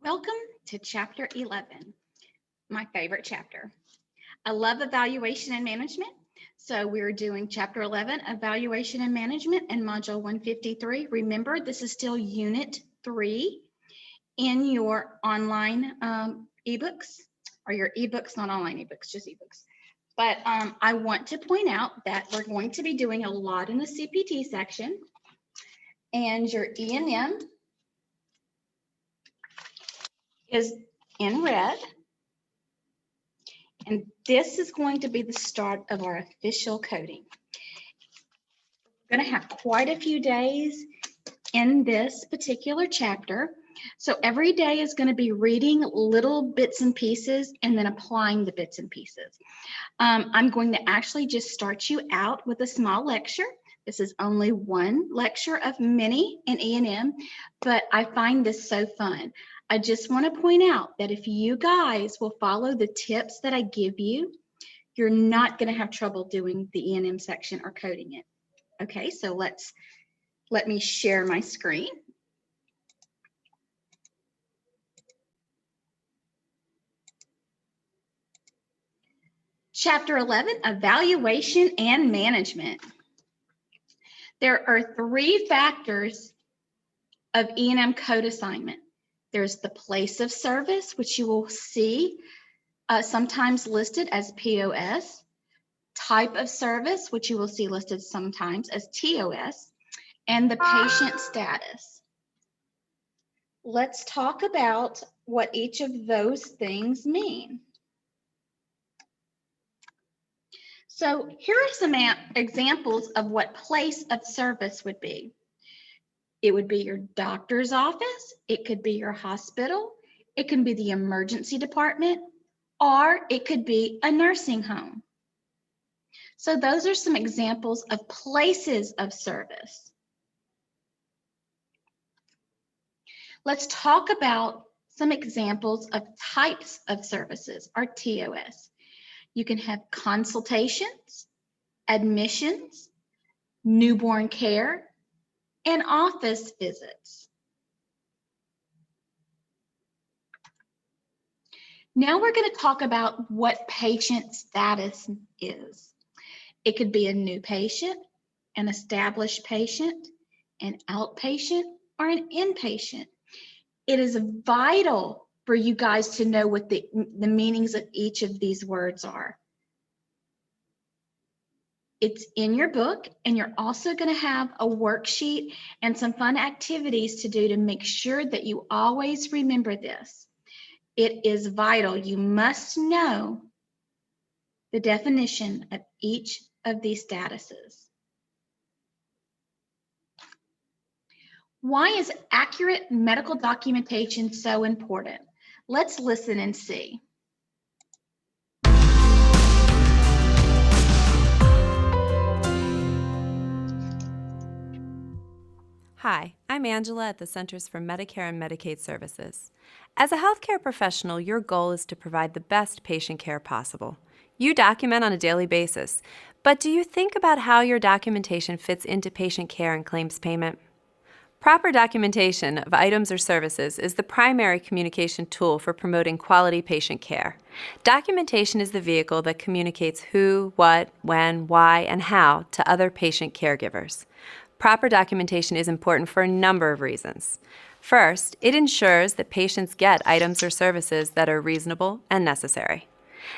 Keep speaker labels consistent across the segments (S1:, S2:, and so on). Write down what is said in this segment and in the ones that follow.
S1: Welcome to Chapter 11, my favorite chapter. I love evaluation and management. So we're doing Chapter 11, Evaluation and Management, and Module 153. Remember, this is still Unit 3 in your online ebooks, or your ebooks, not online ebooks, just ebooks. But I want to point out that we're going to be doing a lot in the CPT section, and your E&M is in red. And this is going to be the start of our official coding. We're going to have quite a few days in this particular chapter. So every day is going to be reading little bits and pieces and then applying the bits and pieces. I'm going to actually just start you out with a small lecture. This is only one lecture of many in E&M, but I find this so fun. I just want to point out that if you guys will follow the tips that I give you, you're not going to have trouble doing the E&M section or coding it. Okay, so let me share my screen. Chapter 11, Evaluation and Management. There are 3 factors of E&M code assignment. There's the place of service, which you will see sometimes listed as POS, type of service, which you will see listed sometimes as TOS, and the patient status. Let's talk about what each of those things mean. So here are some examples of what place of service would be. It would be your doctor's office, it could be your hospital, it can be the emergency department, or it could be a nursing home. So those are some examples of places of service. Let's talk about some examples of types of services, or TOS. You can have consultations, admissions, newborn care, and office visits. Now we're going to talk about what patient status is. It could be a new patient, an established patient, an outpatient, or an inpatient. It is vital for you guys to know what the meanings of each of these words are. It's in your book, and you're also going to have a worksheet and some fun activities to do to make sure that you always remember this. It is vital. You must know the definition of each of these statuses. Why is accurate medical documentation so important? Let's listen and see.
S2: Hi, I'm Angela at the Centers for Medicare and Medicaid Services. As a healthcare professional, your goal is to provide the best patient care possible. You document on a daily basis, but do you think about how your documentation fits into patient care and claims payment? Proper documentation of items or services is the primary communication tool for promoting quality patient care. Documentation is the vehicle that communicates who, what, when, why, and how to other patient caregivers. Proper documentation is important for a number of reasons. First, it ensures that patients get items or services that are reasonable and necessary.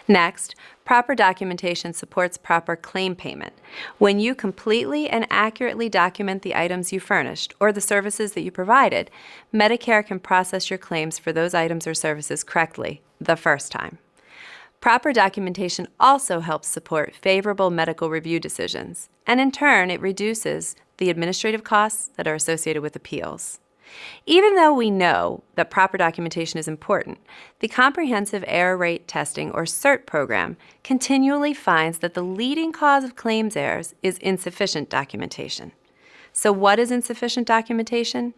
S2: Next, proper documentation supports proper claim payment. When you completely and accurately document the items you furnished or the services that you provided, Medicare can process your claims for those items or services correctly the first time. Proper documentation also helps support favorable medical review decisions, and in turn, it reduces the administrative costs that are associated with appeals. Even though we know that proper documentation is important, the Comprehensive Error Rate Testing, or CERT program, continually finds that the leading cause of claims errors is insufficient documentation. So what is insufficient documentation?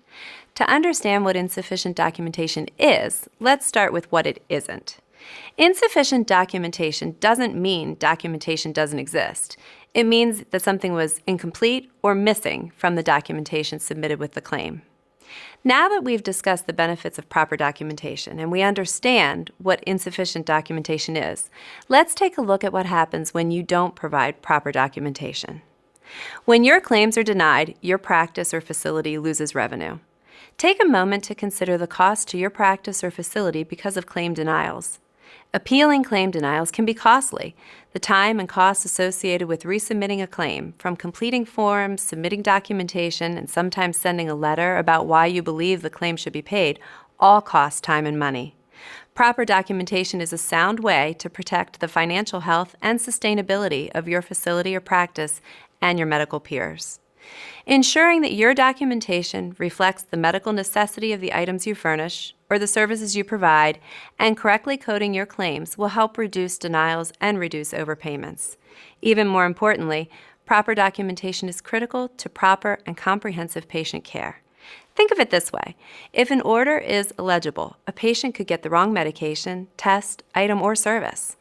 S2: To understand what insufficient documentation is, let's start with what it isn't. Insufficient documentation doesn't mean documentation doesn't exist. It means that something was incomplete or missing from the documentation submitted with the claim. Now that we've discussed the benefits of proper documentation and we understand what insufficient documentation is, let's take a look at what happens when you don't provide proper documentation. When your claims are denied, your practice or facility loses revenue. Take a moment to consider the cost to your practice or facility because of claim denials. Appealing claim denials can be costly. The time and costs associated with resubmitting a claim, from completing forms, submitting documentation, and sometimes sending a letter about why you believe the claim should be paid, all cost time and money. Proper documentation is a sound way to protect the financial health and sustainability of your facility or practice and your medical peers. Ensuring that your documentation reflects the medical necessity of the items you furnish or the services you provide, and correctly coding your claims will help reduce denials and reduce overpayments. Even more importantly, proper documentation is critical to proper and comprehensive patient care. Think of it this way. If an order is illegible, a patient could get the wrong medication, test, item, or service.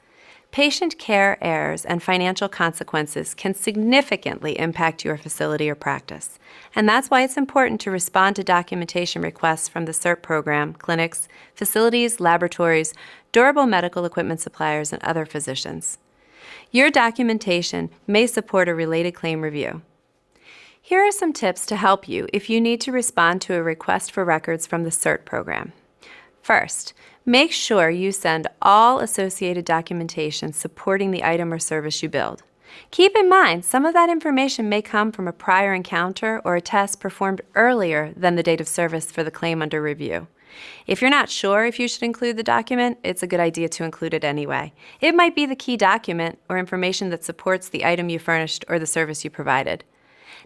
S2: Patient care errors and financial consequences can significantly impact your facility or practice, and that's why it's important to respond to documentation requests from the CERT program, clinics, facilities, laboratories, durable medical equipment suppliers, and other physicians. Your documentation may support a related claim review. Here are some tips to help you if you need to respond to a request for records from the CERT program. First, make sure you send all associated documentation supporting the item or service you billed. Keep in mind, some of that information may come from a prior encounter or a test performed earlier than the date of service for the claim under review. If you're not sure if you should include the document, it's a good idea to include it anyway. It might be the key document or information that supports the item you furnished or the service you provided.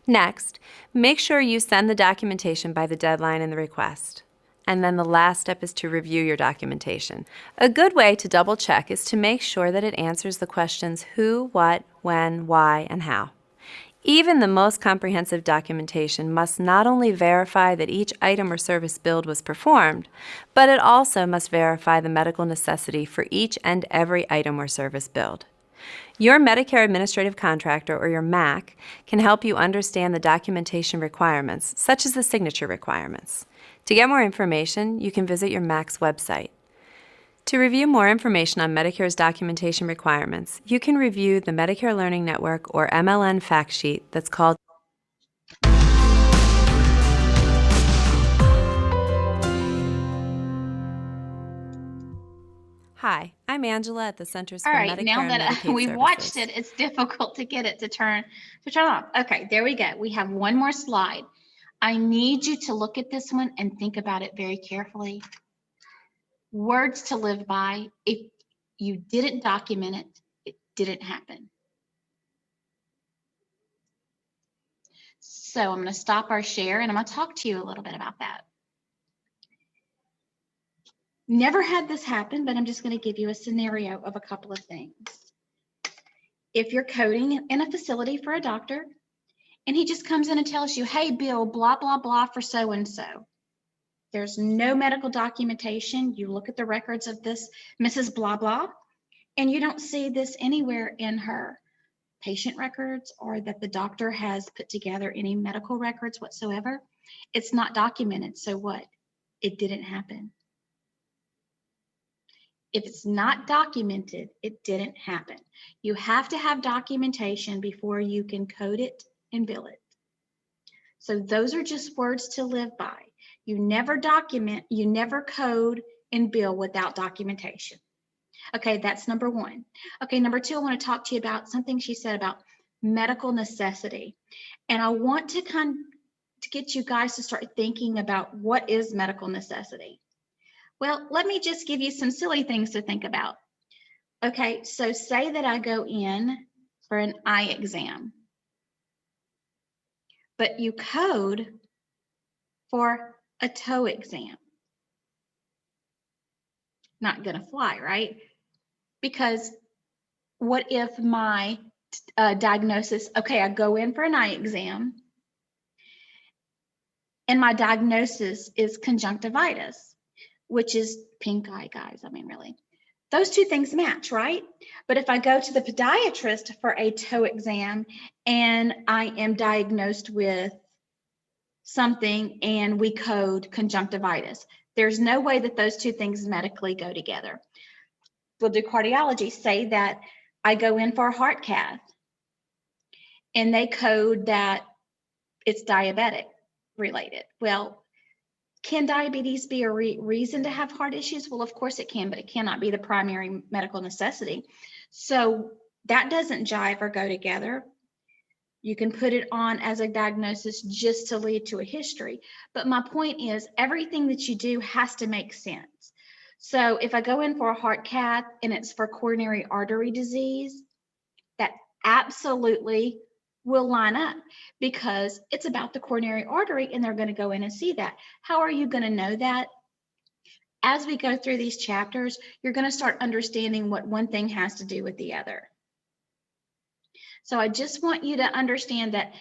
S2: Next, make sure you send the documentation by the deadline in the request. And then the last step is to review your documentation. A good way to double check is to make sure that it answers the questions who, what, when, why, and how. Even the most comprehensive documentation must not only verify that each item or service billed was performed, but it also must verify the medical necessity for each and every item or service billed. Your Medicare Administrative Contractor, or your MAC, can help you understand the documentation requirements, such as the signature requirements. To get more information, you can visit your MAC's website. To review more information on Medicare's documentation requirements, you can review the Medicare Learning Network, or MLN, fact sheet that's called Hi, I'm Angela at the Centers for
S1: All right,
S2: Medicare
S1: now
S2: and
S1: that
S2: Medicaid
S1: we've
S2: Services.
S1: watched it, it's difficult to get it to turn off. Okay, there we go. We have one more slide. I need you to look at this one and think about it very carefully. Words to live by. If you didn't document it, it didn't happen. So I'm going to stop our share and I'm going to talk to you a little bit about that. Never had this happen, but I'm just going to give you a scenario of a couple of things. If you're coding in a facility for a doctor and he just comes in and tells you, hey, bill blah, blah, blah for so-and-so. There's no medical documentation. You look at the records of this Mrs. Blah, blah, and you don't see this anywhere in her patient records or that the doctor has put together any medical records whatsoever. It's not documented. So what? It didn't happen. If it's not documented, it didn't happen. You have to have documentation before you can code it and bill it. So those are just words to live by. You never document, you never code and bill without documentation. Okay, that's number one. Okay, number two, I want to talk to you about something she said about medical necessity. And I want to get you guys to start thinking about what is medical necessity. Well, let me just give you some silly things to think about. Okay, so say that I go in for an eye exam, but you code for a toe exam. Not gonna fly, right? Because what if my diagnosis, okay, I go in for an eye exam and my diagnosis is conjunctivitis, which is pink eye, guys. I mean, really. Those two things match, right? But if I go to the podiatrist for a toe exam and I am diagnosed with something and we code conjunctivitis. There's no way that those two things medically go together. We'll do cardiology. Say that I go in for a heart cath and they code that it's diabetic related. Well, can diabetes be a reason to have heart issues? Well, of course it can, but it cannot be the primary medical necessity. So that doesn't jive or go together. You can put it on as a diagnosis just to lead to a history. But my point is, everything that you do has to make sense. So if I go in for a heart cath and it's for coronary artery disease, that absolutely will line up because it's about the coronary artery and they're going to go in and see that. How are you going to know that? As we go through these chapters, you're going to start understanding what one thing has to do with the other. So I just want you to understand that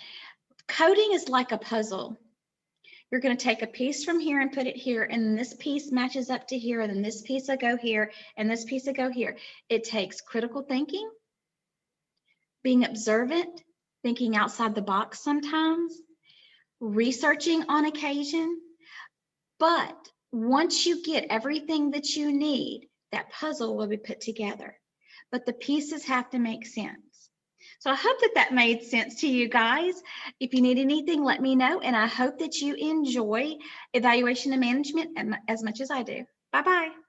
S1: coding is like a puzzle. You're going to take a piece from here and put it here, and this piece matches up to here, and then this piece will go here, and this piece will go here. It takes critical thinking, being observant, thinking outside the box sometimes, researching on occasion. But once you get everything that you need, that puzzle will be put together. But the pieces have to make sense. So I hope that that made sense to you guys. If you need anything, let me know. And I hope that you enjoy evaluation and management as much as I do. Bye-bye.